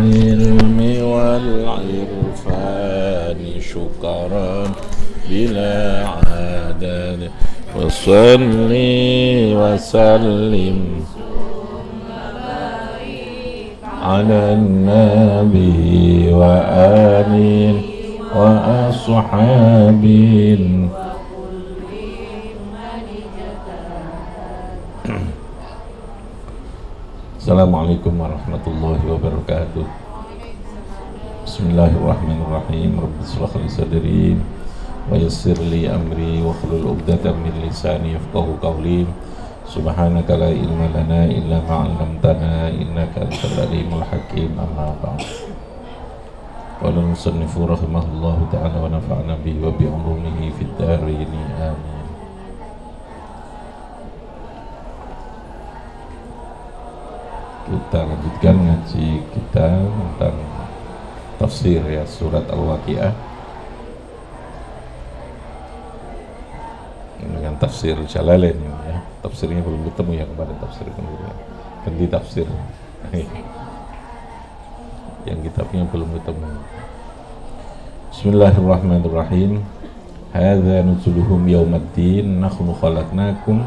العلم والعرفان شكرا بلا عدد وصلي وسلم على النبي وآله وأصحابه. Assalamualaikum warahmatullahi wabarakatuh. Bismillahirrahmanirrahim. Rabbi shrah li sadri wa yassir li amri wa hlul 'uqdatam min lisani yafqahu qawli. Subhanaka la ilma lana illa ma 'allamtana innaka antal alimul hakim. Amma ba'd. Qala al-musannifu rahimahullahu ta'ala wa nafa'ana bihi wa bi 'ulumihi fid dharain. Amin. Kita lanjutkan ngaji kita tentang tafsir ya surat Al-Waqiah dengan tafsir Jalalain ya. Tafsirnya belum ketemu ya, kepada tafsir kemudian ganti tafsir yang kitabnya belum ketemu. Bismillahirrahmanirrahim. Hadza nuzuluhum yaumaddin nahnu khalaqnakum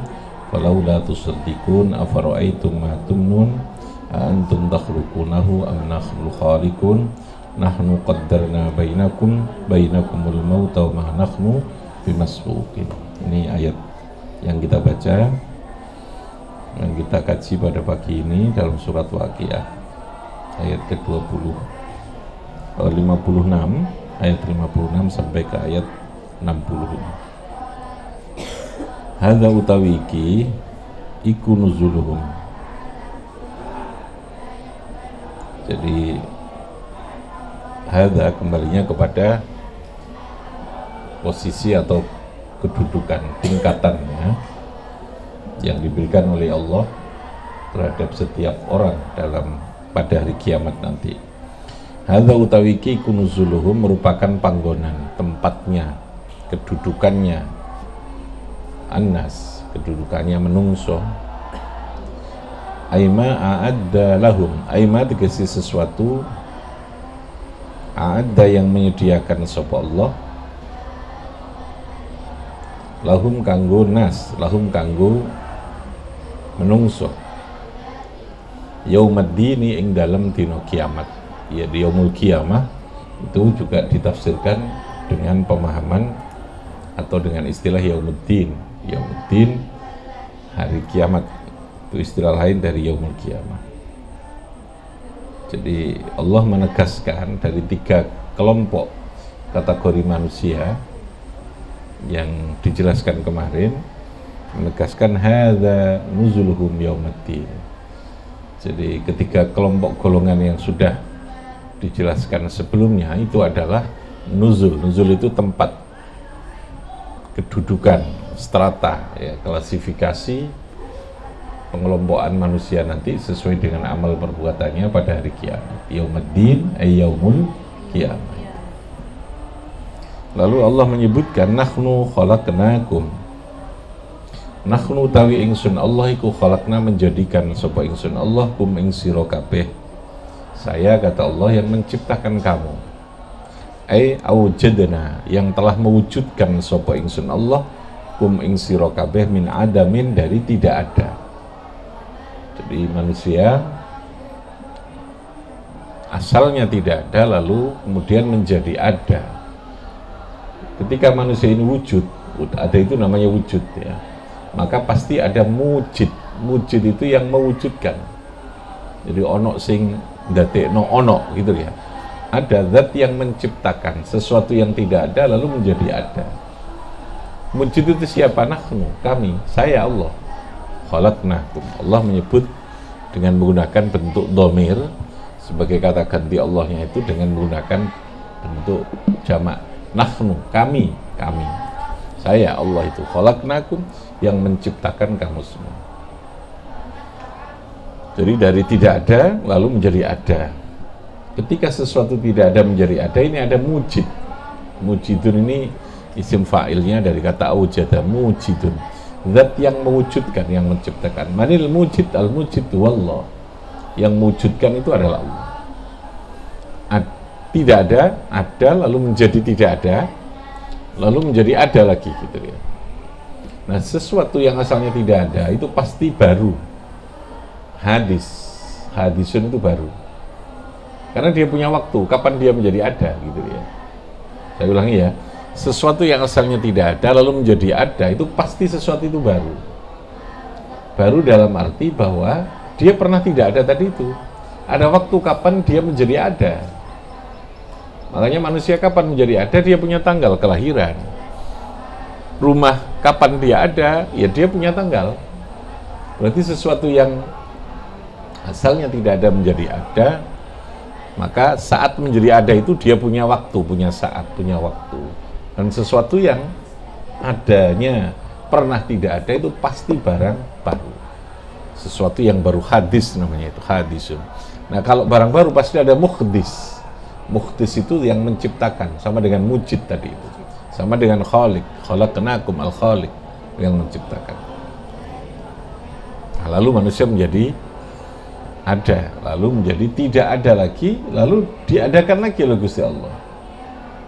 falaula tusaddiqun afara'aytum ma tumnun antum takhluqunahu am nahnu khaliqun nahnu qaddarna bainakumul mauta wa ma nahnu bimasbuqin. Ini ayat yang kita baca, yang kita kaji pada pagi ini dalam surat Waqiah ayat ke-20 56 ayat 56 sampai ke ayat 60. Hadza utawi iki iku nuzuluhum. Jadi hadza kembalinya kepada posisi atau kedudukan, tingkatannya yang diberikan oleh Allah terhadap setiap orang pada hari kiamat nanti. Hadza utawi iki kunuzuluhum merupakan panggonan, tempatnya, kedudukannya annas, kedudukannya menungso. Aima a'adda lahum, aima tegesi sesuatu, a'adda yang menyediakan sapa Allah, lahum kanggo nas, lahum kanggo menungso, yaumaddini ing dalam dino kiamat. Ya, di yaumul kiamah itu juga ditafsirkan dengan pemahaman atau dengan istilah yaumuddin. Yaumuddin, hari kiamat, itu istilah lain dari yaumul kiamah. Jadi Allah menegaskan dari 3 kelompok kategori manusia yang dijelaskan kemarin, menegaskan hadza nuzuluhum yaumaddin. Jadi ketiga kelompok golongan yang sudah dijelaskan sebelumnya itu adalah nuzul. Nuzul itu tempat, kedudukan, strata ya, klasifikasi pengelompokan manusia nanti sesuai dengan amal perbuatannya pada hari kiamat. Yaumaddin ay yaumul kiamat. Lalu Allah menyebutkan nahnu khalaqnakum. Nahnu tawi ingsun Allah iku khalaqna menjadikan sapa ingsun Allah kum ing sira kabeh. Saya kata Allah yang menciptakan kamu. Ai aujadna yang telah mewujudkan sapa ingsun Allah kum ing sira kabeh min adamin dari tidak ada. Jadi manusia asalnya tidak ada lalu kemudian menjadi ada. Ketika manusia ini wujud, ada itu namanya wujud ya. Maka pasti ada mujid. Mujid itu yang mewujudkan. Jadi ono sing ndadekno ono gitu ya. Ada zat yang menciptakan sesuatu yang tidak ada lalu menjadi ada. Mujid itu siapa? Nahnu, kami, saya Allah. Khalaqnakum. Allah menyebut dengan menggunakan bentuk dhamir sebagai kata ganti Allahnya itu dengan menggunakan bentuk jamak nahnu, kami. Saya Allah itu khalaqnakum yang menciptakan kamu semua. Jadi dari tidak ada lalu menjadi ada. Ketika sesuatu tidak ada menjadi ada, ini ada mujid. Mujidun ini isim fa'ilnya dari kata awjada, mujidun, zat yang mewujudkan, yang menciptakan. Manil mujid, al mujid wallah, yang mewujudkan itu adalah Allah. tidak ada, lalu menjadi tidak ada, lalu menjadi ada lagi gitu ya. Nah, sesuatu yang asalnya tidak ada itu pasti baru. Hadisun itu baru. Karena dia punya waktu, kapan dia menjadi ada gitu ya. Saya ulangi ya, sesuatu yang asalnya tidak ada lalu menjadi ada itu pasti sesuatu itu baru. Baru dalam arti bahwa dia pernah tidak ada tadi itu. Ada waktu kapan dia menjadi ada. Makanya manusia kapan menjadi ada, dia punya tanggal kelahiran. Rumah kapan dia ada, ya dia punya tanggal. Berarti sesuatu yang asalnya tidak ada menjadi ada, maka saat menjadi ada itu dia punya waktu, punya saat, punya waktu. Dan sesuatu yang adanya pernah tidak ada itu pasti barang baru. Sesuatu yang baru, hadis namanya itu, hadisun. Nah, kalau barang baru pasti ada muhdis. Muhdis itu yang menciptakan, sama dengan mujid tadi itu. Sama dengan khaliq, khalaqnakum al-khaliq, yang menciptakan. Nah, lalu manusia menjadi ada, lalu menjadi tidak ada lagi, lalu diadakan lagi oleh Gusti Allah.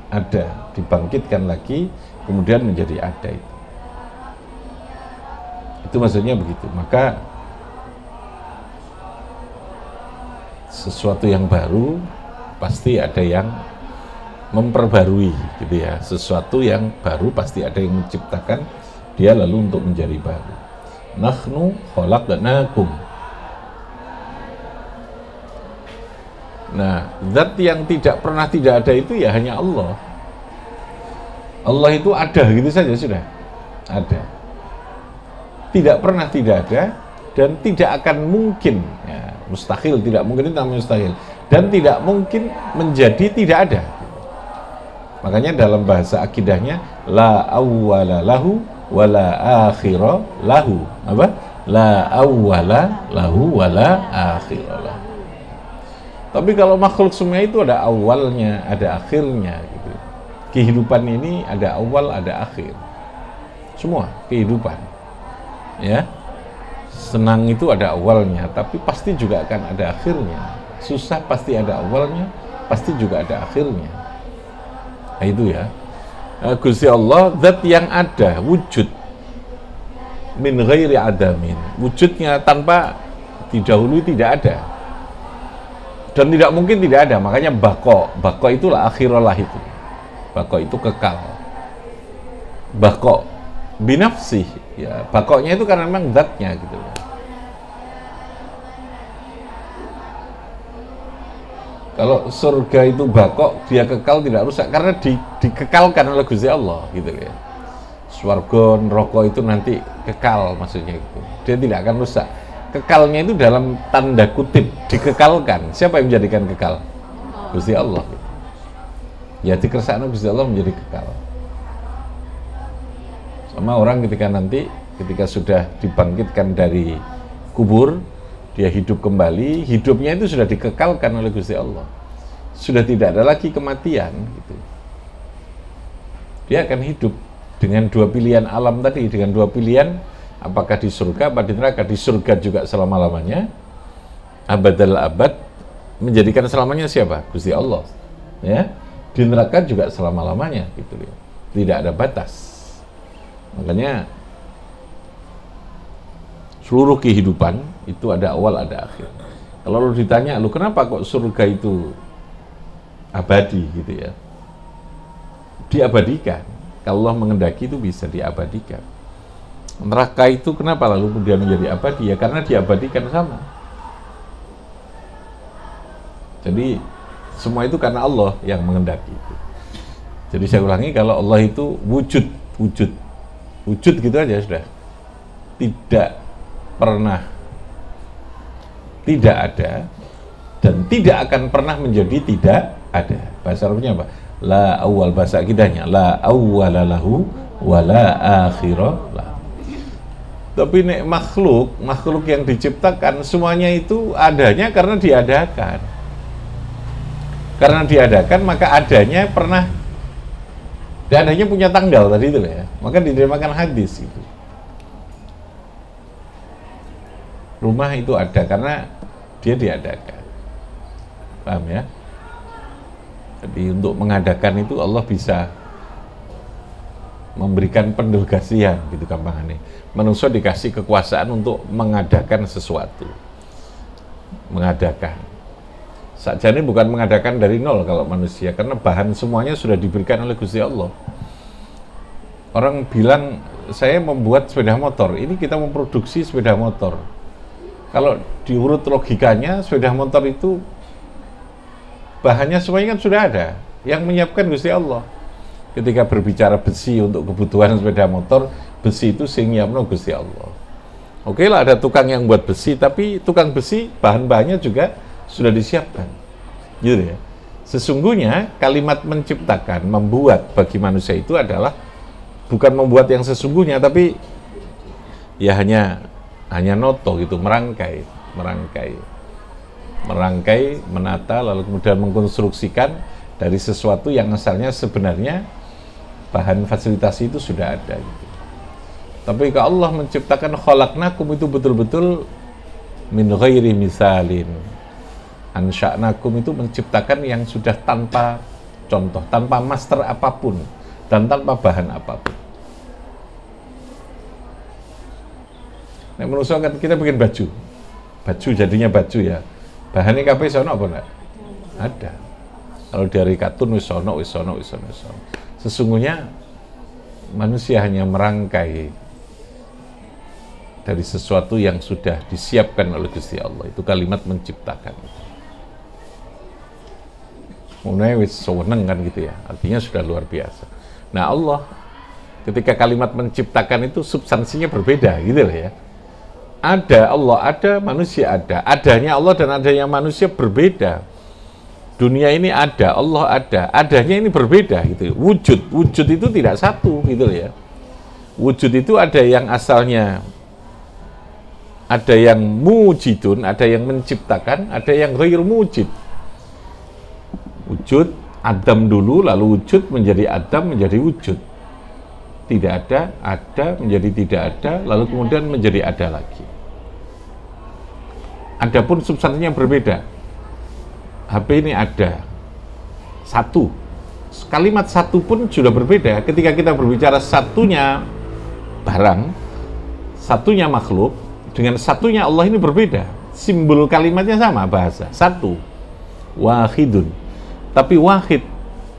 Ada, dibangkitkan lagi, kemudian menjadi ada itu. Itu maksudnya begitu. Maka sesuatu yang baru pasti ada yang memperbarui gitu ya. Sesuatu yang baru pasti ada yang menciptakan dia lalu untuk menjadi baru. Nahnu khalaqnakum. Nah, zat yang tidak pernah tidak ada itu ya hanya Allah. Allah itu ada gitu saja sudah. Ada. Tidak pernah tidak ada dan tidak akan mungkin ya, mustahil, tidak mungkin itu namanya mustahil, dan tidak mungkin menjadi tidak ada. Makanya dalam bahasa akidahnya la awwala lahu wala akhira lahu. Apa? La awwala lahu wala akhira lahu. Tapi kalau makhluk semua itu ada awalnya, ada akhirnya gitu. Kehidupan ini ada awal, ada akhir. Semua kehidupan. Ya. Senang itu ada awalnya, tapi pasti juga akan ada akhirnya. Susah pasti ada awalnya, pasti juga ada akhirnya. Nah, itu ya. Gusti Allah, zat yang ada, wujud. Min ghairi adamin. Wujudnya tanpa didahului tidak ada. Dan tidak mungkin tidak ada, makanya bako. Bako itulah akhirullah itu. Bako itu kekal. Bako binafsih, ya bakoknya itu karena memang zatnya gitu. Kalau surga itu bakok, dia kekal tidak rusak karena dikekalkan oleh Gusti Allah gitu ya. Swarga, neraka itu nanti kekal maksudnya itu. Dia tidak akan rusak. Kekalnya itu dalam tanda kutip dikekalkan. Siapa yang menjadikan kekal? Gusti Allah. Ya dikersakno Gusti Allah menjadi kekal. Sama orang ketika sudah dibangkitkan dari kubur, dia hidup kembali, hidupnya itu sudah dikekalkan oleh Gusti Allah. Sudah tidak ada lagi kematian gitu. Dia akan hidup dengan dua pilihan alam tadi, dengan dua pilihan, apakah di surga atau di neraka. Di surga juga selama-lamanya, abadal abad, menjadikan selamanya siapa? Gusti Allah. Ya. Di neraka juga selama-lamanya gitu ya. Tidak ada batas. Makanya seluruh kehidupan itu ada awal, ada akhir. Kalau lu ditanya, lu kenapa kok surga itu abadi gitu ya? Diabadikan. Kalau Allah mengendaki itu bisa diabadikan. Neraka itu kenapa lalu kemudian menjadi abadi? Ya karena diabadikan sama. Jadi semua itu karena Allah yang mengendaki itu. Jadi saya ulangi, kalau Allah itu wujud gitu aja sudah, tidak pernah tidak ada dan tidak akan pernah menjadi tidak ada. Bahasa Arabnya apa? La awal, bahasa akidahnya la awwala lahu wa la akhira lahu. Tapi nek makhluk yang diciptakan semuanya itu adanya karena diadakan. Karena diadakan maka adanya pernah, dan adanya punya tanggal tadi itu ya. Maka dinamakan hadis itu. Rumah itu ada karena dia diadakan. Paham ya? Jadi untuk mengadakan itu Allah bisa memberikan pendelegasian gitu gampangannya. Manusia dikasih kekuasaan untuk mengadakan sesuatu. Mengadakan. Sakjane bukan mengadakan dari nol kalau manusia, karena bahan semuanya sudah diberikan oleh Gusti Allah. Orang bilang, saya membuat sepeda motor, ini kita memproduksi sepeda motor. Kalau diurut logikanya, sepeda motor itu bahannya semuanya kan sudah ada, yang menyiapkan Gusti Allah. Ketika berbicara besi untuk kebutuhan sepeda motor, besi itu sing nyiapno Gusti Allah. Oke lah, ada tukang yang buat besi, tapi tukang besi bahan-bahannya juga sudah disiapkan, gitu ya. Sesungguhnya kalimat menciptakan, membuat bagi manusia itu adalah bukan membuat yang sesungguhnya, tapi ya hanya noto gitu, merangkai, menata, lalu kemudian mengkonstruksikan dari sesuatu yang asalnya sebenarnya bahan fasilitasi itu sudah ada gitu. Tapi kalau Allah menciptakan khalaqnakum itu betul-betul min ghairi misalin. Ansya'nakum itu menciptakan yang sudah tanpa contoh, tanpa master apapun dan tanpa bahan apapun. Nah, menurut saya kan kita bikin baju jadinya baju ya. Bahannya kabeh sono apa enggak? Ada. Kalau dari katun wis sono. Sesungguhnya manusia hanya merangkai dari sesuatu yang sudah disiapkan oleh Gusti Allah. Itu kalimat menciptakan. Mulai wis seneng kan gitu ya. Artinya sudah luar biasa. Nah, Allah ketika kalimat menciptakan itu substansinya berbeda gitu loh ya. Ada Allah, ada manusia ada. Adanya Allah dan adanya manusia berbeda. Dunia ini ada, Allah ada. Adanya ini berbeda gitu. Wujud itu tidak satu gitu ya. Wujud itu ada yang asalnya, ada yang mujidun, ada yang menciptakan, ada yang ghair mujid. Wujud Adam dulu, lalu wujud menjadi Adam menjadi wujud. Tidak ada menjadi tidak ada, lalu kemudian menjadi ada lagi. Adapun substansinya berbeda. HP ini ada satu. Kalimat satu pun sudah berbeda. Ketika kita berbicara satunya barang, satunya makhluk, dengan satunya Allah ini berbeda. Simbol kalimatnya sama, bahasa satu, wahidun. Tapi wahid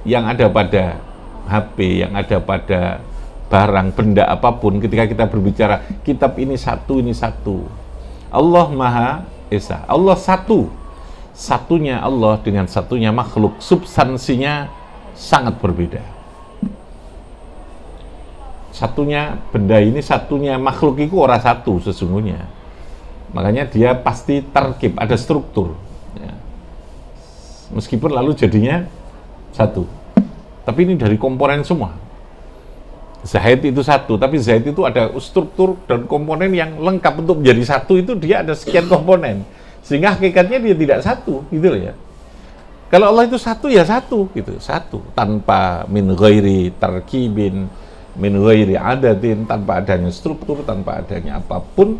yang ada pada HP, yang ada pada barang, benda apapun, ketika kita berbicara kitab ini satu. Allah Maha Esa, Allah satu. Satunya Allah dengan satunya makhluk, substansinya sangat berbeda. Satunya benda ini, satunya makhluk itu orang satu sesungguhnya. Makanya dia pasti terkib, ada struktur ya. Meskipun lalu jadinya satu, tapi ini dari komponen semua. Zahid itu satu, tapi Zahid itu ada struktur dan komponen yang lengkap. Untuk menjadi satu itu dia ada sekian komponen, sehingga hakikatnya dia tidak satu gitu loh ya. Kalau Allah itu satu ya satu gitu, satu tanpa min ghairi tarkibin, min ghairi adadin, tanpa adanya struktur, tanpa adanya apapun,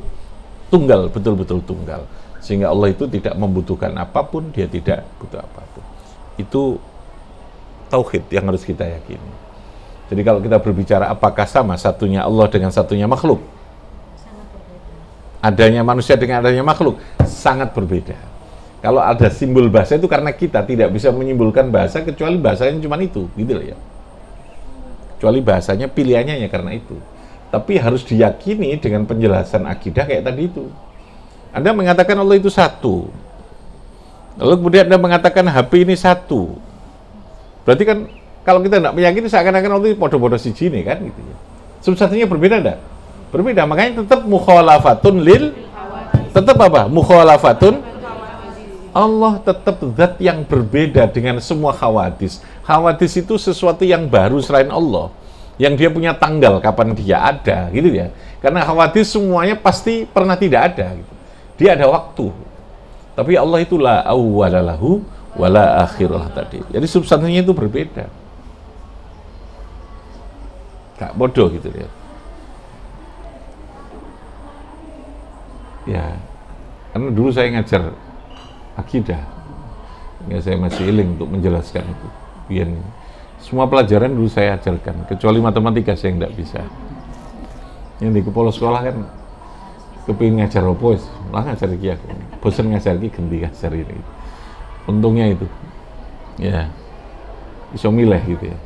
tunggal, betul-betul tunggal. Sehingga Allah itu tidak membutuhkan apapun, dia tidak butuh apapun. Itu tauhid yang harus kita yakini. Jadi kalau kita berbicara apakah sama satunya Allah dengan satunya makhluk? Sangat berbeda. Adanya manusia dengan adanya makhluk sangat berbeda. Kalau ada simbol bahasa itu karena kita tidak bisa menyimpulkan bahasa kecuali bahasanya cuma itu, gitu loh ya. Kecuali bahasanya pilihannya ya karena itu. Tapi harus diyakini dengan penjelasan akidah kayak tadi itu. Anda mengatakan Allah itu satu. Lalu kemudian Anda mengatakan HP ini satu. Berarti kan kalau kita tidak meyakini seakan-akan Allah itu podo-podo siji nih kan gitu ya. Substansinya berbeda enggak? Berbeda, makanya tetap mukhalafatun lil, tetap apa? Mukhalafatun, Allah tetap zat yang berbeda dengan semua khawadis. Khawadis itu sesuatu yang baru selain Allah, yang dia punya tanggal kapan dia ada gitu ya. Karena khawadis semuanya pasti pernah tidak ada gitu. Dia ada waktu. Tapi Allah itu la awwalalahu wala akhirah tadi. Jadi substansinya itu berbeda. Gak bodoh gitu ya. Ya, karena dulu saya ngajar akidah, ya saya masih iling untuk menjelaskan itu. Biar semua pelajaran dulu saya ajarkan, kecuali matematika saya nggak bisa. Yang di kepala sekolah kan kepingin ngajar apa, malah ngajar iki aku. Bosan ngajar iki ganti ngajar ini. Untungnya itu, ya, bisa milih gitu ya.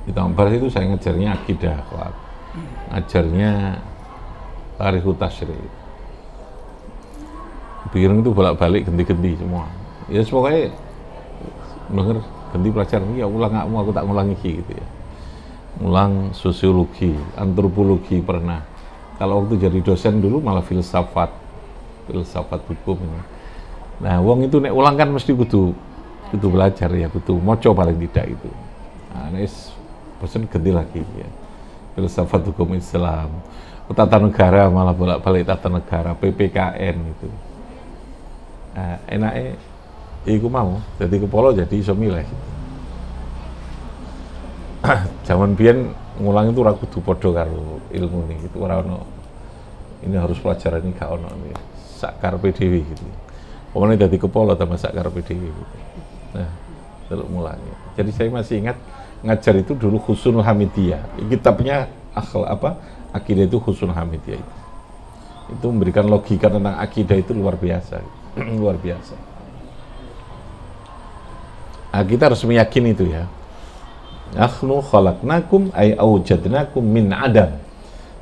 Di tahun barat itu saya ngajarnya akidah, ngajarnya tarikh tasyrik. Pikiran itu bolak-balik ganti-ganti semua. Ya pokoknya denger ganti pelajaran, ya ulang aku tak ngulangi gitu ya. Ulang sosiologi, antropologi pernah. Kalau waktu jadi dosen dulu malah filsafat hukum ini. Nah, wong itu nek ulang kan mesti kudu belajar ya, kudu moco paling tidak itu. Nah, nek bosen ganti lagi ya. Filsafat hukum Islam, tata negara malah bolak-balik tata negara, PPKN itu. Nah, enaknya iku mau jadi kepala jadi iso milih. Zaman biyen ngulang itu ora kudu padha karo ilmu nih, itu ora ono. Ini harus pelajaran ini gak ono nih. Sak karepe dhewe gitu. Pokoknya jadi kepala tambah sak karepe dhewe gitu. Nah, delok mulanya. Jadi saya masih ingat ngajar itu dulu Husnul Hamidiyah. Kitabnya akidah itu Husnul Hamidiyah itu. Itu memberikan logika tentang akidah itu luar biasa. Luar biasa. Nah, kita harus meyakini itu ya. Nahnu khalaqnakum ay aujadnakum min adam.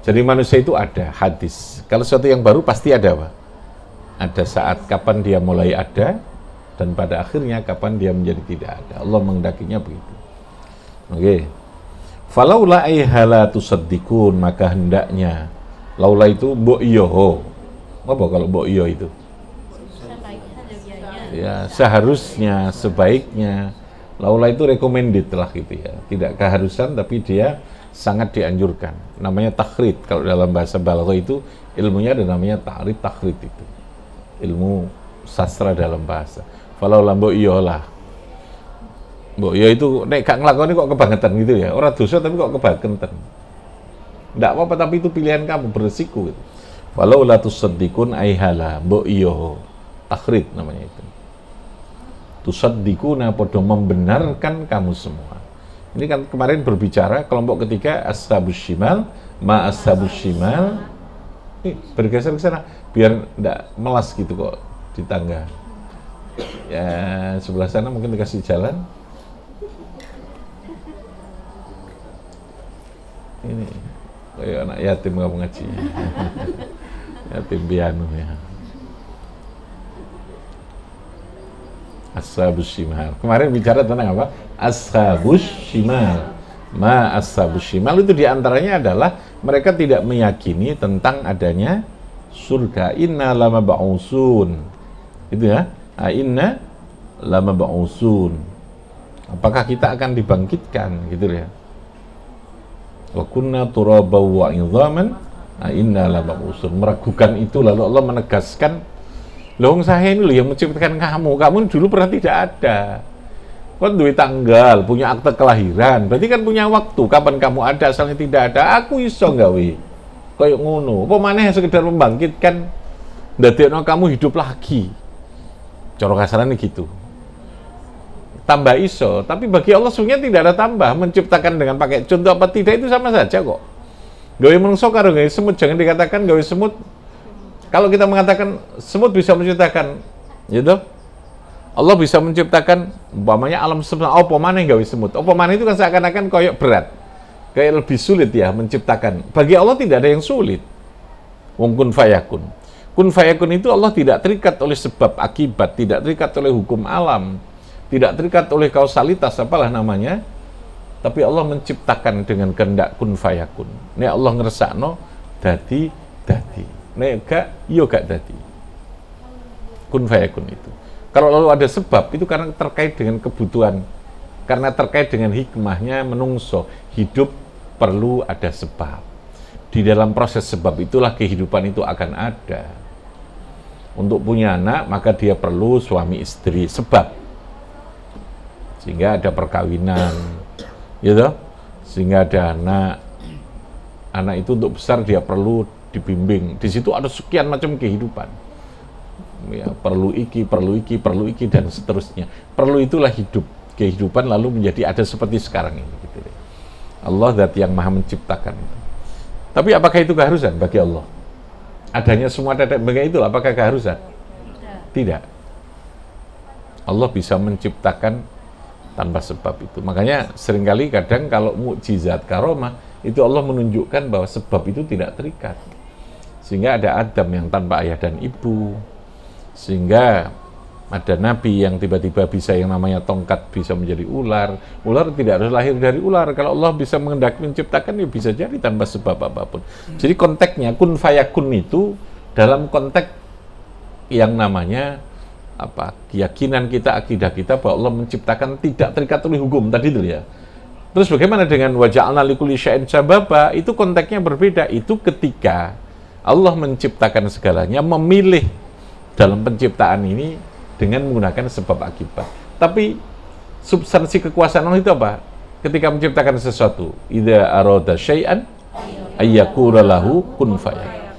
Jadi manusia itu ada hadis. Kalau sesuatu yang baru pasti ada apa? Ada saat kapan dia mulai ada dan pada akhirnya kapan dia menjadi tidak ada. Allah menghendakinya begitu. Oke. Falaula ay hala tusaddiqun, maka hendaknya. Laula itu mbok iyo. Apa kalau mbok iyo itu? Ya, seharusnya, sebaiknya. Laula itu recommended lah gitu ya. Tidak keharusan tapi dia sangat dianjurkan. Namanya takhrid. Kalau dalam bahasa balaghah itu ilmunya ada namanya ta'rif takhrid itu. Ilmu sastra dalam bahasa. Falaula mbok iyo lah. Mbok iyo itu nek gak nglakoni kok kebangetan gitu ya. Ora dosa tapi kok kebangetan. Ndak apa-apa tapi itu pilihan kamu, beresiko gitu. Falaula tusaddiqun aihala mbok iyo. Takhrid namanya itu. Tusaddiquna podo membenarkan kamu semua. Ini kan kemarin berbicara kelompok ketiga ashabus shimal, ma ashabus shimal. Bergeser ke sana biar enggak melas gitu kok di tangga. Ya, sebelah sana mungkin dikasih jalan. Ini kayak anak yatim kamu ngaji. Yatim piano ya. Ashabus shimal. Kemarin bicara tentang apa? Ashabus shimal. Ma ashabus shimal itu diantaranya adalah mereka tidak meyakini tentang adanya surga. Inna lama ba'usun. Itu ya. Inna lama ba'usun. Apakah kita akan dibangkitkan gitu ya? Wa kunna turabaw wa idhaman. Inna lama ba'usun. Meragukan itu lalu Allah menegaskan, loh saya ini loh yang menciptakan kamu dulu pernah tidak ada. Kan duit tanggal, punya akte kelahiran, berarti kan punya waktu kapan kamu ada, asalnya tidak ada. Aku iso gawe kayak ngono. Apa maneh sekedar membangkitkan ndadekno kamu hidup lagi. Cara kasarane gitu. Tambah iso, tapi bagi Allah sebenarnya tidak ada tambah. Menciptakan dengan pakai contoh apa tidak itu sama saja kok. Gawe menungso karo gawe semut, jangan dikatakan gawe semut. Kalau kita mengatakan semut bisa menciptakan, gitu, Allah bisa menciptakan, umpamanya alam semesta, apa mana yang gawe semut, apa mana itu kan seakan-akan koyok berat, kayak lebih sulit ya menciptakan. Bagi Allah tidak ada yang sulit. Wong kun fayakun. Kun fayakun itu Allah tidak terikat oleh sebab akibat, tidak terikat oleh hukum alam, tidak terikat oleh kausalitas, apalah namanya. Tapi Allah menciptakan dengan kehendak kun fayakun. Ini Allah ngersakno dadi. Nek gak, yo gak dadi. Kun fayakun itu. Kalau lalu ada sebab, itu karena terkait dengan kebutuhan. Karena terkait dengan hikmahnya menungso. Hidup perlu ada sebab. Di dalam proses sebab itulah kehidupan itu akan ada. Untuk punya anak, maka dia perlu suami istri. Sebab. Sehingga ada perkawinan. Gitu? Sehingga ada anak. Anak itu untuk besar dia perlu dibimbing. Di situ ada sekian macam kehidupan. ya, perlu iki dan seterusnya. Perlu itulah hidup, kehidupan lalu menjadi ada seperti sekarang ini gitu. Allah zat yang maha menciptakan itu. Tapi apakah itu keharusan bagi Allah? Adanya semua tetek bengek itu apakah keharusan? Tidak. Allah bisa menciptakan tanpa sebab itu. Makanya seringkali kadang kalau mukjizat karomah itu Allah menunjukkan bahwa sebab itu tidak terikat. Sehingga ada Adam yang tanpa ayah dan ibu. Sehingga ada nabi yang tiba-tiba bisa yang namanya tongkat bisa menjadi ular. Ular tidak harus lahir dari ular. Kalau Allah bisa mengendaki menciptakan, ya bisa jadi tanpa sebab apapun. Jadi konteksnya kun fayakun itu dalam konteks yang namanya apa? Keyakinan kita, akidah kita bahwa Allah menciptakan tidak terikat oleh hukum tadi itu ya. Terus bagaimana dengan waja'alna likulli syai'in sababa? Itu konteksnya berbeda. Itu ketika Allah menciptakan segalanya, memilih dalam penciptaan ini dengan menggunakan sebab akibat. Tapi substansi kekuasaan Allah itu apa? Ketika menciptakan sesuatu, idza arada syai'an ayyakuna lahu kun fayakun.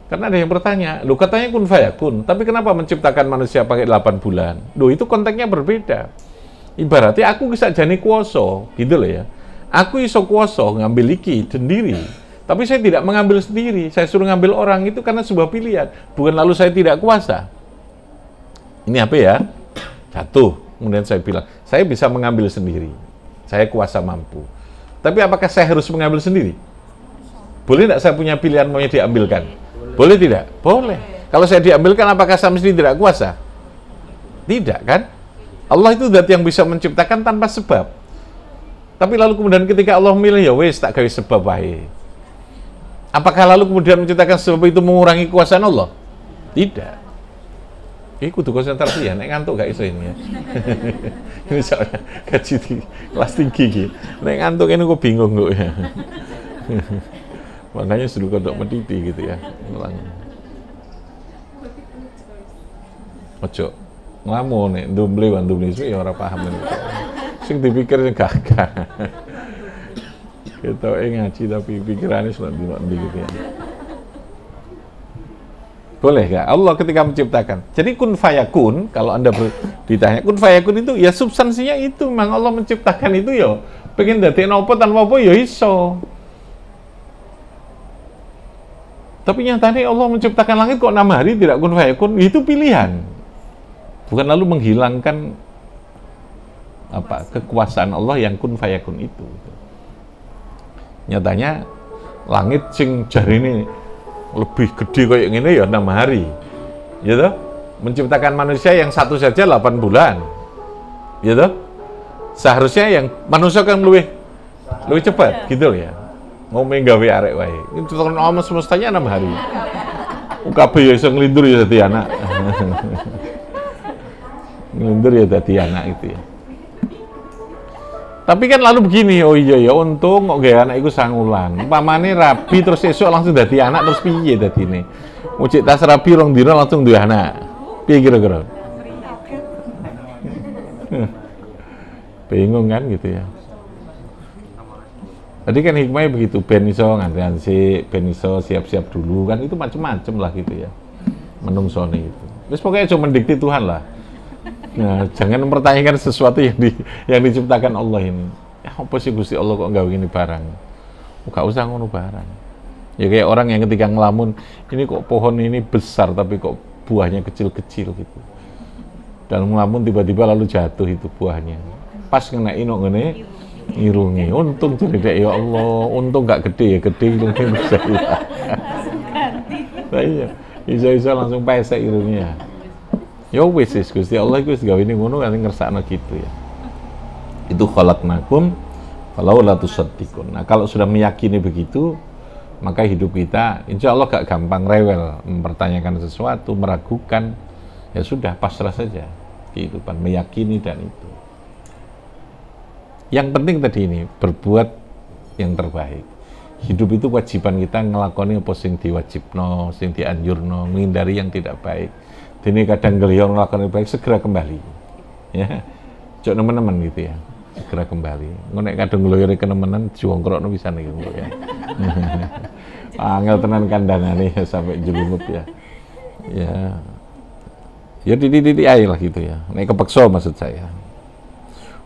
Karena ada yang bertanya, loh katanya kun fayakun, tapi kenapa menciptakan manusia pakai 8 bulan? Loh itu konteksnya berbeda. Ibaratnya aku bisa jani kuoso, gitu loh ya. Aku iso kuoso ngambil iki sendiri, tapi saya tidak mengambil sendiri. Saya suruh ngambil orang itu karena sebuah pilihan, bukan lalu saya tidak kuasa. Ini apa ya? Jatuh. Kemudian saya bilang, saya bisa mengambil sendiri. Saya kuasa mampu. Tapi apakah saya harus mengambil sendiri? Boleh tidak saya punya pilihan mau diambilkan? Boleh tidak? Boleh. Kalau saya diambilkan, apakah saya mesti tidak kuasa? Tidak kan? Allah itu zat yang bisa menciptakan tanpa sebab. Tapi lalu kemudian ketika Allah memilih, ya wes tak gawe sebab wae. Apakah lalu kemudian menciptakan sebab itu mengurangi kekuasaan Allah? Tidak. Ini kudu konsentrasi ya, nek ngantuk gak iso ini ya. Ini soalnya gaji di kelas tinggi gitu. Nek ngantuk ini kok bingung kok ya. Makanya suruh kodok mediti gitu ya. Ojo ngelamun nek ndumble wan ndumble ya ora paham. Sing dipikir sing gagah. Kita ngaji tapi pikirannya selalu di gitu ya. Boleh nggak? Allah ketika menciptakan. Jadi kun fayakun, kalau Anda ditanya, kun fayakun itu ya substansinya itu, memang Allah menciptakan itu ya. Pengen dadi nopo tanpa apa ya iso. Tapi nyatanya Allah menciptakan langit kok 6 hari tidak kun fayakun, itu pilihan. Bukan lalu menghilangkan apa kekuasaan Allah yang kun fayakun itu. Nyatanya langit sing jarine lebih gede kayak gini ya 6 hari, ya toh? Menciptakan manusia yang satu saja 8 bulan, ya toh? Seharusnya yang manusia kan lebih cepat, gitu loh ya. Mau menggawe arek wae. Itu kan alam semestanya 6 hari. UKB ya iso nglindur ya dadi anak. Nglindur ya dadi anak itu ya. Tapi kan lalu begini, oh iya ya untung kok gaya anak itu sangulan. Umpamane rabi terus esok langsung dadi anak terus piye dadine? Mucik tas rabi rong dina langsung duwe anak. Piye kira-kira? Bingung kan gitu ya. Tadi kan hikmahnya begitu, ben iso nganti-nganti, ben iso siap-siap dulu kan itu macam-macam lah gitu ya. Menungsone itu. Terus pokoknya cuma mendikti Tuhan lah. Nah, jangan mempertanyakan sesuatu yang diciptakan Allah ini. Ya, apa sih Gusti Allah kok nggak gini barang? Gak usah ngono barang. Ya kayak orang yang ketika ngelamun, ini kok pohon ini besar tapi kok buahnya kecil-kecil gitu. Dan ngelamun tiba-tiba lalu jatuh itu buahnya. Pas kena inok ngene, irungi. Untung jadi ya Allah, untung gak gede ya gede irungnya bisa hilang. Nah, iya, bisa langsung pesek irungnya. Ya wis Gusti Allah iku wis gawe ning ngono kan ngersakno gitu ya. Itu khalaqnakum falau la tusaddiqun. Nah, kalau sudah meyakini begitu, maka hidup kita insya Allah gak gampang rewel, mempertanyakan sesuatu, meragukan. Ya sudah, pasrah saja kehidupan, meyakini dan itu. Yang penting tadi ini, berbuat yang terbaik. Hidup itu kewajiban kita ngelakoni apa sing diwajibno, sing dianjurno, menghindari yang tidak baik. Ini kadang geliyor melakukan yang baik, segera kembali. Ya, cok teman-teman gitu ya, segera kembali. Ngonek kadang geliyor ke teman-teman, jongkrok bisa nih gitu ya. Angel tenan kandangane sampai jelumup ya. Ya, Ya dididik aja lah gitu ya. Nek kepeksa maksud saya.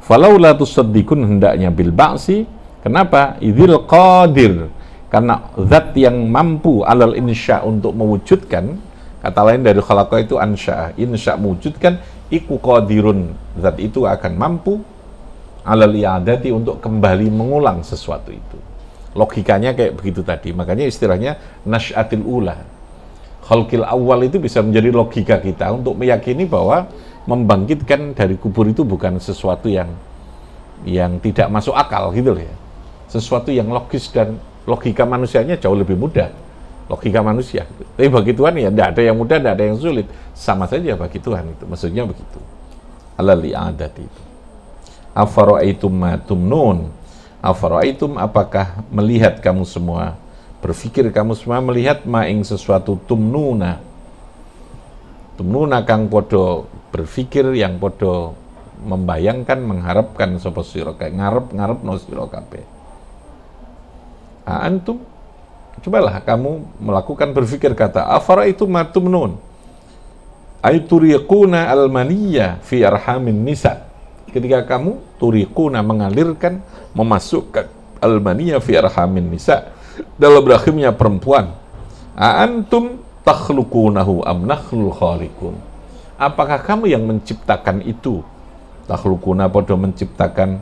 Falaula tusaddiqun, hendaknya bil ba'si. Kenapa? Idzil qadir. Karena zat yang mampu alal insya untuk mewujudkan, kata lain dari khalaqa itu ansya, insya mewujudkan, iku qadirun, zat itu akan mampu alal i'adati untuk kembali mengulang sesuatu itu. Logikanya kayak begitu tadi. Makanya istilahnya nasyatil ula. Khalqil awal itu bisa menjadi logika kita untuk meyakini bahwa membangkitkan dari kubur itu bukan sesuatu yang tidak masuk akal gitu loh ya. Sesuatu yang logis dan logika manusianya jauh lebih mudah. Logika manusia. Tapi bagi Tuhan ya tidak ada yang mudah, tidak ada yang sulit. Sama saja bagi Tuhan itu. Maksudnya begitu. Alal i'adati itu. Afara'aitum ma tumnun. Afara'aitum, apakah melihat kamu semua, berpikir kamu semua melihat ma'ing sesuatu tumnuna kang podo berpikir, yang podo membayangkan, mengharapkan sapa sira kae ngarep no sira kabeh. Antum, cobalah kamu melakukan berpikir, kata afara itu matumnun aituriquna almaniyya fi arhamin nisa, ketika kamu turiquna mengalirkan, memasukkan almaniyya fi arhamin nisa, dalam rahimnya perempuan. Antum takhluqunahu am nahlul khaliqun, apakah kamu yang menciptakan itu? Takhluquna podo menciptakan.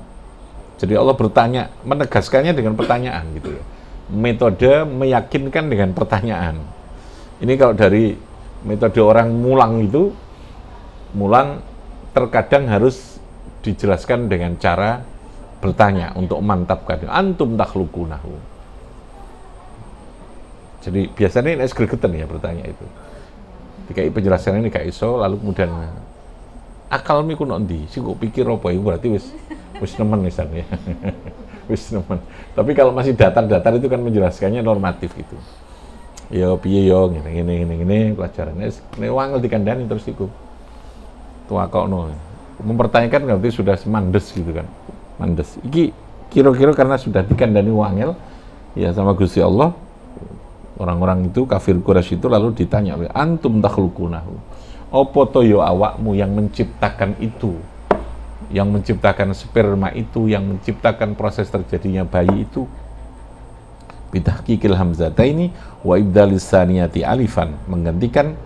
Jadi Allah bertanya, menegaskannya dengan pertanyaan gitu ya. Metode meyakinkan dengan pertanyaan. Ini kalau dari metode orang mulang itu, mulang terkadang harus dijelaskan dengan cara bertanya untuk mantapkan. Antum takhluqunahu. Jadi biasanya ini gregetan ya bertanya itu. Dikai penjelasan ini gak iso, lalu kemudian akal miku nondi, sih kok pikir apa itu, berarti wis nemen misalnya. Wis nemen. Tapi kalau masih datar-datar itu kan menjelaskannya normatif gitu. Yo piye yo ngene pelajarannya ini wangel dikandani terus iku. Tuakokno. Mempertanyakan berarti sudah semandes gitu kan. Mandes. Iki kira-kira karena sudah dikandani wangel ya sama Gusti Allah. Orang-orang itu kafir Quraisy itu lalu ditanya oleh antum takhluqunahu. Apa to yo awakmu yang menciptakan itu? Yang menciptakan sperma itu, yang menciptakan proses terjadinya bayi itu. Bitahqiqil hamzataini wa ibdalis saniyati alifan, menggantikan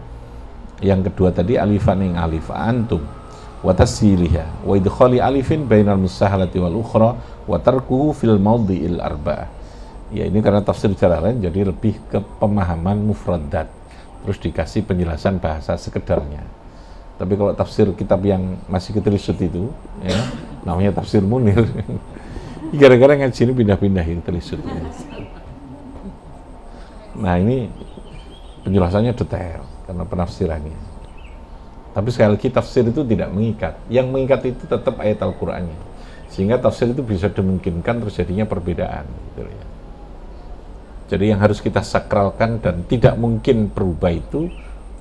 yang kedua tadi alifan yang alif antum wa tasiliha wa idkhali alifin bainal musahalati wal ukhra wa tarkuhu fil mawdi'il arba'ah. Ya ini karena tafsir Jalalain jadi lebih ke pemahaman mufradat, terus dikasih penjelasan bahasa sekedarnya. Tapi kalau tafsir kitab yang masih ketelisut itu, ya, namanya tafsir Munir, gara-gara ngaji ini pindah-pindahin telisut. Ya. Nah ini penjelasannya detail karena penafsirannya. Tapi sekali lagi tafsir itu tidak mengikat. Yang mengikat itu tetap ayat Al-Qur'annya. Sehingga tafsir itu bisa dimungkinkan terjadinya perbedaan. Gitu ya. Jadi yang harus kita sakralkan dan tidak mungkin berubah itu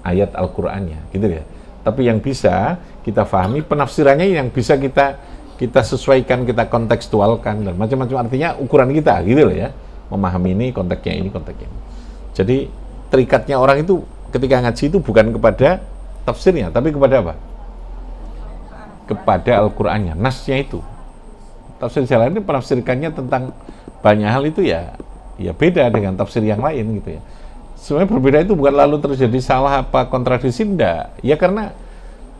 ayat Al-Qur'annya, gitu ya. Tapi yang bisa kita pahami penafsirannya, yang bisa kita sesuaikan, kita kontekstualkan dan macam-macam, artinya ukuran kita, gitu loh ya. Memahami ini konteksnya ini, konteksnya ini. Jadi terikatnya orang itu ketika ngaji itu bukan kepada tafsirnya, tapi kepada apa? Kepada Al-Qur'annya, nasnya itu. Tafsir Jalalain ini penafsirkannya tentang banyak hal itu ya beda dengan tafsir yang lain gitu ya. Sebenarnya berbeda itu bukan lalu terjadi salah apa kontradiksi, enggak. Ya karena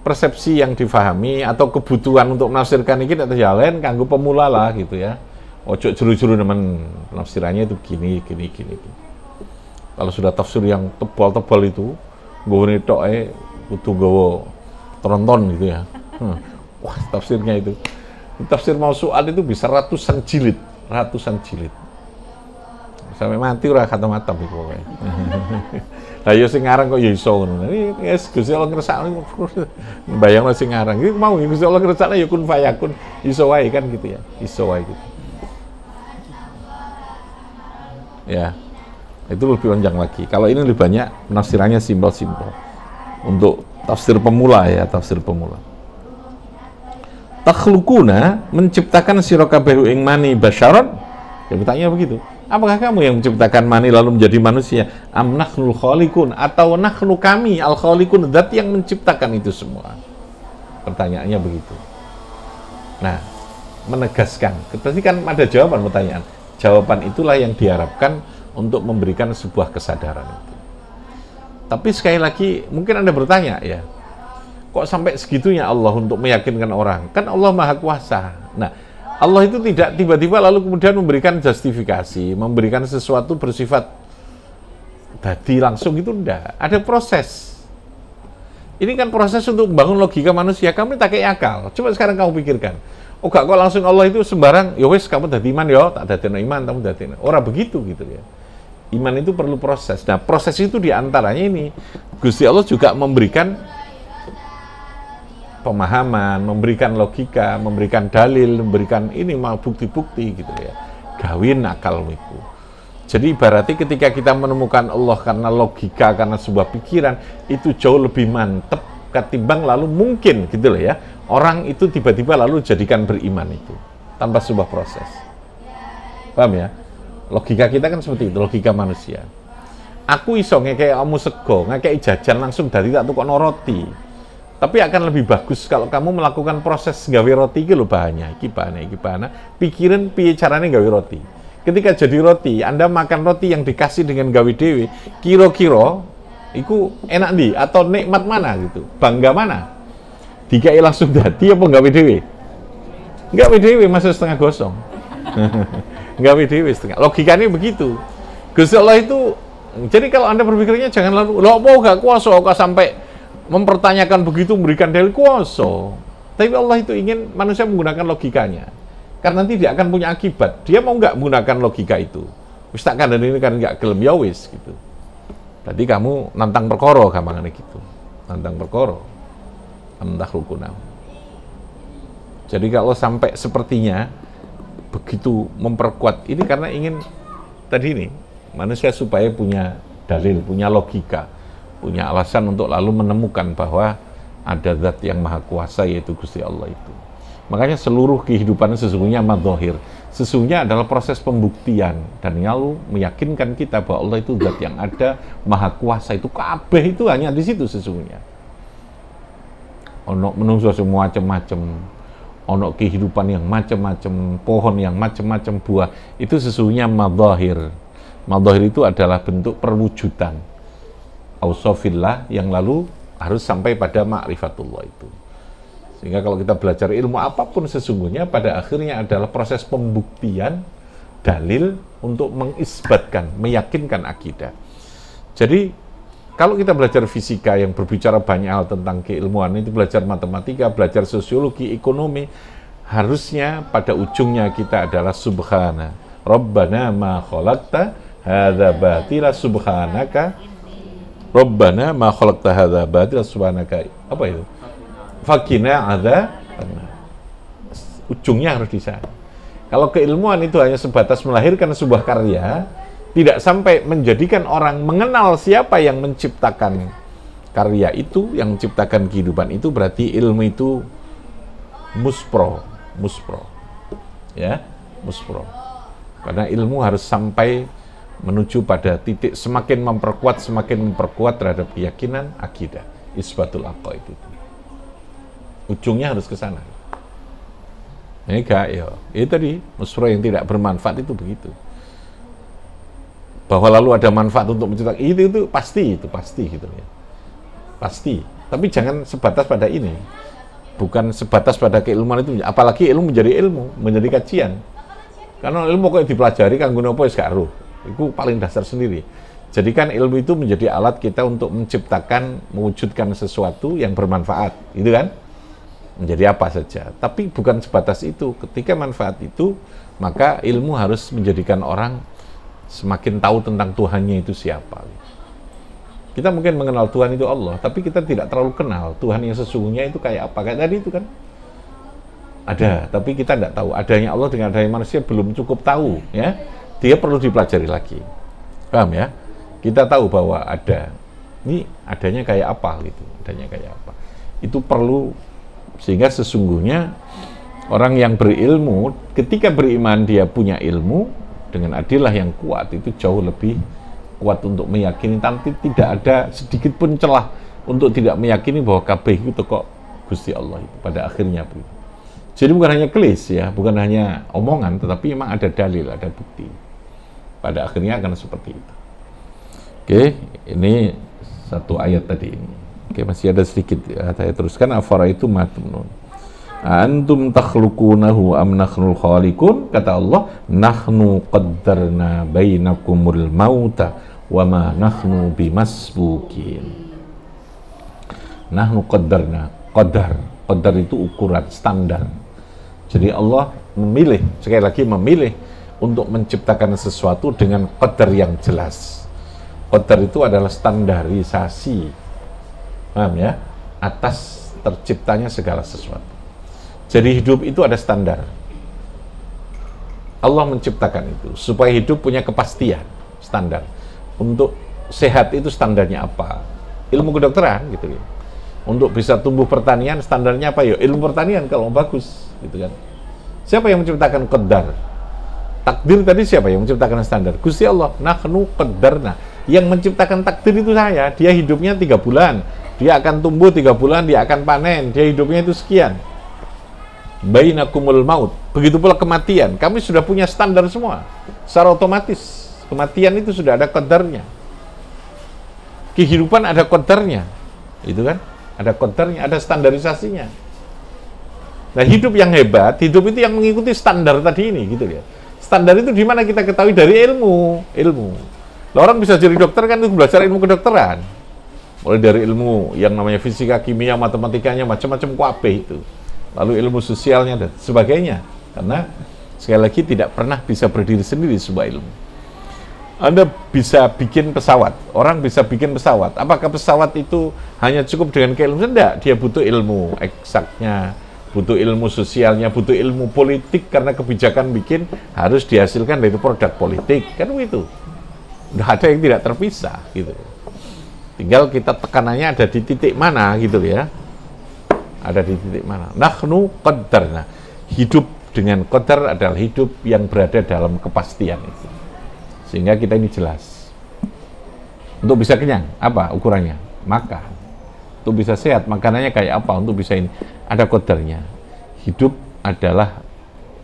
persepsi yang difahami atau kebutuhan untuk menafsirkan ini atau Jalalain kanggo pemula lah gitu ya. Ojo juru-juru nemen penafsirannya itu gini. Kalau sudah tafsir yang tebal-tebal itu, nggone toke kudu nggawa tronton gitu ya. Wah, tafsirnya itu. Tafsir mausu'at itu bisa ratusan jilid. Sampai mati ora khatam-khatam iku pokoke. Lah ya sing ngarang kok ya iso ngono. Iki Gusti Allah ngersakno bayangno sing ngarang. Iki mau Gusti Allah ngersakno ya kun fayakun, iso wae kan gitu ya. Iso wae gitu. Ya. Itu lebih panjang lagi. Kalau ini lebih banyak penafsirannya simpel-simpel. Untuk tafsir pemula ya, tafsir pemula. Takhluquna, menciptakan sira kabeh ing mani basyaron. Ya bertanya begitu. Apakah kamu yang menciptakan mani lalu menjadi manusia? Am nakhnul khaliqun, atau nakhnu kami al khaliqun, zat yang menciptakan itu semua? Pertanyaannya begitu. Nah, menegaskan. Berarti kan ada jawaban pertanyaan. Jawaban itulah yang diharapkan untuk memberikan sebuah kesadaran itu. Tapi sekali lagi, mungkin Anda bertanya ya, kok sampai segitunya Allah untuk meyakinkan orang? Kan Allah Maha Kuasa. Nah, Allah itu tidak tiba-tiba lalu kemudian memberikan justifikasi, memberikan sesuatu bersifat tadi langsung, itu enggak. Ada proses. Ini kan proses untuk membangun logika manusia. Kamu tak kayak akal. Coba sekarang kamu pikirkan. Oh gak kok langsung Allah itu sembarang, ya wes kamu dadi iman ya, tak dadi iman, kamu dadi. Orang begitu gitu ya. Iman itu perlu proses. Nah, proses itu diantaranya ini. Gusti Allah juga memberikan pemahaman, memberikan logika, memberikan dalil, memberikan ini mau bukti-bukti gitu ya. Gawin akalmu itu. Jadi ibaratnya ketika kita menemukan Allah karena logika, karena sebuah pikiran, itu jauh lebih mantep ketimbang lalu mungkin gitu loh ya. Orang itu tiba-tiba lalu jadikan beriman itu tanpa sebuah proses. Paham ya? Logika kita kan seperti itu, logika manusia. Aku iso ngekei kamu sego, ngekei jajan langsung dari tak tukokno roti. Tapi akan lebih bagus kalau kamu melakukan proses gawe roti iki lho bahannya, iki bahannya. Pikirin piye carane gawe roti. Ketika jadi roti, Anda makan roti yang dikasih dengan gawe dewe, kira-kira iku enak di atau nikmat mana gitu, bangga mana? Dikai langsung dadi apa gawe dewe? Gawe dewe masih setengah gosong. Gawe dewe setengah. Logikanya begitu. Gusti Allah itu, jadi kalau Anda berpikirnya jangan lalu, lo mau gak kuasa kok sampai mempertanyakan begitu, memberikan dalil kuasa. Tapi Allah itu ingin manusia menggunakan logikanya. Karena nanti dia akan punya akibat. Dia mau nggak menggunakan logika itu? Wis tak kandhani ini kan nggak gelem ya wis gitu. Tadi kamu nantang perkara gampangane gitu. Nantang perkara. Entah rukunam. Jadi kalau sampai sepertinya begitu memperkuat ini karena ingin tadi ini manusia supaya punya dalil, punya logika, punya alasan untuk lalu menemukan bahwa ada zat yang maha kuasa yaitu Gusti Allah itu. Makanya seluruh kehidupan sesungguhnya madzahir, sesungguhnya adalah proses pembuktian dan lalu meyakinkan kita bahwa Allah itu zat yang ada, maha kuasa, itu kabeh itu hanya di situ sesungguhnya. Ono menungso semua macam-macam, ono kehidupan yang macam-macam, pohon yang macam-macam buah, itu sesungguhnya madzahir. Madzahir itu adalah bentuk perwujudan ausofillah yang lalu harus sampai pada ma'rifatullah itu. Sehingga kalau kita belajar ilmu apapun sesungguhnya pada akhirnya adalah proses pembuktian dalil untuk mengisbatkan, meyakinkan akidah. Jadi kalau kita belajar fisika yang berbicara banyak hal tentang keilmuan, itu belajar matematika, belajar sosiologi, ekonomi, harusnya pada ujungnya kita adalah subhana Rabbana ma khalaqta hadza batila subhanaka Rabbana ma khalaqta hadza batila subhanaka. Apa itu? Fakina ada, ujungnya harus di sana. Kalau keilmuan itu hanya sebatas melahirkan sebuah karya, tidak sampai menjadikan orang mengenal siapa yang menciptakan karya itu, yang menciptakan kehidupan itu, berarti ilmu itu muspro, ya, muspro. Karena ilmu harus sampai menuju pada titik semakin memperkuat terhadap keyakinan akidah, isbatul aqaid itu. Ujungnya harus ke sana. Ini gak ya. Itu tadi muspro yang tidak bermanfaat itu begitu. Bahwa lalu ada manfaat untuk menciptakan itu pasti gitu ya. Pasti. Tapi jangan sebatas pada ini. Bukan sebatas pada keilmuan itu. Apalagi ilmu menjadi ilmu, menjadi kajian. Karena ilmu kok dipelajari kan guna apa gak roh. Itu paling dasar sendiri. Jadikan ilmu itu menjadi alat kita untuk menciptakan, mewujudkan sesuatu yang bermanfaat, gitu kan? Menjadi apa saja. Tapi bukan sebatas itu. Ketika manfaat itu, maka ilmu harus menjadikan orang semakin tahu tentang Tuhannya itu siapa. Kita mungkin mengenal Tuhan itu Allah, tapi kita tidak terlalu kenal Tuhan yang sesungguhnya itu kayak apa. Kayak tadi itu kan ada, tapi kita tidak tahu. Adanya Allah dengan adanya manusia belum cukup tahu, ya. Dia perlu dipelajari lagi. Paham ya? Kita tahu bahwa ada. Ini adanya kayak apa gitu. Adanya kayak apa. Itu perlu, sehingga sesungguhnya orang yang berilmu ketika beriman dia punya ilmu, dengan adillah yang kuat itu jauh lebih kuat untuk meyakini, tapi tidak ada sedikit pun celah untuk tidak meyakini bahwa kabeh itu kok Gusti Allah itu pada akhirnya begitu. Jadi bukan hanya klis ya, bukan hanya omongan, tetapi memang ada dalil, ada bukti. Pada akhirnya akan seperti itu. Oke, ini satu ayat tadi ini. Oke, masih ada sedikit ya, saya teruskan. Afara itu matumnun. Antum takhluqunahu am nahnul khaliqun, kata Allah, nahnu qaddarna bainakumul mauta wa ma nahnu bimasbukin. Nahnu qaddarna, qadar itu ukuran standar. Jadi Allah memilih, sekali lagi memilih untuk menciptakan sesuatu dengan qadar yang jelas. Qadar itu adalah standarisasi, paham ya, atas terciptanya segala sesuatu. Jadi hidup itu ada standar. Allah menciptakan itu supaya hidup punya kepastian, standar. Untuk sehat itu standarnya apa? Ilmu kedokteran gitu ya. Untuk bisa tumbuh pertanian standarnya apa ya? Ilmu pertanian kalau bagus gitu kan. Siapa yang menciptakan qadar? Takdir tadi siapa yang menciptakan standar? Gusti Allah. Nahnu qaddarna. Yang menciptakan takdir itu saya. Dia hidupnya 3 bulan. Dia akan tumbuh 3 bulan, dia akan panen. Dia hidupnya itu sekian. Bainakumul maut. Begitu pula kematian. Kami sudah punya standar semua. Secara otomatis. Kematian itu sudah ada qadarnya. Kehidupan ada qadarnya. Itu kan? Ada qadarnya, ada standarisasinya. Nah, hidup yang hebat, hidup itu yang mengikuti standar tadi ini, gitu ya. Standar itu di mana kita ketahui dari ilmu. Lah, orang bisa jadi dokter kan itu belajar ilmu kedokteran. Mulai dari ilmu yang namanya fisika, kimia, matematikanya, macam-macam kuabe itu. Lalu ilmu sosialnya dan sebagainya. Karena sekali lagi tidak pernah bisa berdiri sendiri sebuah ilmu. Anda bisa bikin pesawat, orang bisa bikin pesawat. Apakah pesawat itu hanya cukup dengan keilmuan? Tidak, dia butuh ilmu eksaknya, butuh ilmu sosialnya, butuh ilmu politik, karena kebijakan bikin harus dihasilkan dari produk politik, kan begitu. Tidak ada yang tidak terpisah gitu. Tinggal kita tekanannya ada di titik mana gitu ya. Ada di titik mana. Nahnu qaddarna. Hidup dengan qadar adalah hidup yang berada dalam kepastian itu. Sehingga kita ini jelas. Untuk bisa kenyang, apa ukurannya? Makan. Untuk bisa sehat, makanannya kayak apa? Untuk bisa ini, ada qadarnya. Hidup adalah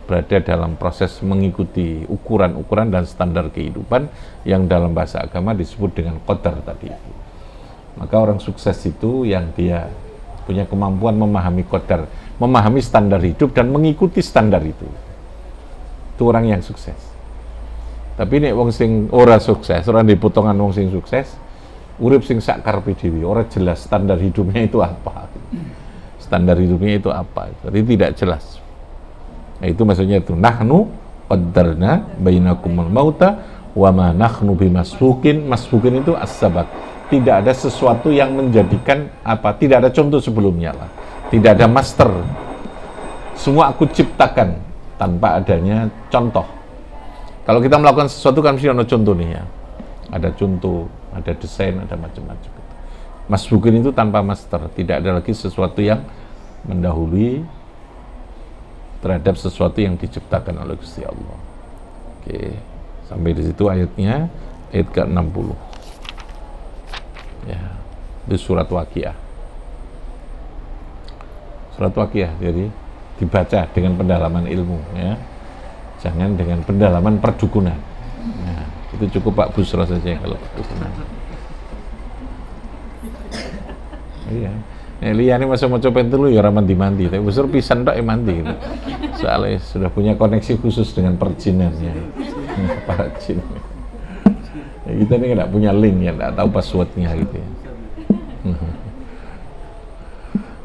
berada dalam proses mengikuti ukuran-ukuran dan standar kehidupan yang dalam bahasa agama disebut dengan qadar tadi. Maka orang sukses itu yang dia punya kemampuan memahami qadar, memahami standar hidup dan mengikuti standar itu. Itu orang yang sukses. Tapi nek wong sing ora sukses, ora di potongan wong sing sukses, urip sing sak karepe dhewe, ora jelas standar hidupnya itu apa. Standar hidupnya itu apa? Jadi tidak jelas. Nah, itu maksudnya itu nahnu qaddarna bainakumul mauta wa ma nahnu bimasbukin. Masbukin itu as-sabaq. Tidak ada sesuatu yang menjadikan apa, tidak ada contoh sebelumnya lah, tidak ada master, semua aku ciptakan tanpa adanya contoh. Kalau kita melakukan sesuatu kan mesti ada contoh nih ya, ada contoh, ada desain, ada macam-macam. Masbukin itu tanpa master, tidak ada lagi sesuatu yang mendahului terhadap sesuatu yang diciptakan oleh Gusti Allah. Oke, sampai di situ ayatnya, ayat ke-60. Ya, di surat Waqiah. Surat Waqiah, jadi dibaca dengan pendalaman ilmu, ya. Jangan dengan pendalaman perdukunan. Nah, itu cukup Pak Busro saja kalau perdukunan. Iya. Liane masa mau coba dulu ya orang mandi-mandi, tapi Busro pisan tok mandi gitu. Soalnya sudah punya koneksi khusus dengan perjinannya. Para jin. Ya, kita ini nggak punya link ya, nggak tahu passwordnya gitu ya.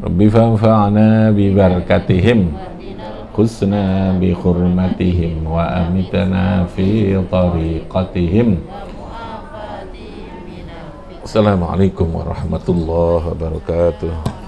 Rabbi fanfa'na bi barakatihim khusna bi hurmatihim wa amitna fi tariqatihim. Assalamualaikum warahmatullahi wabarakatuh.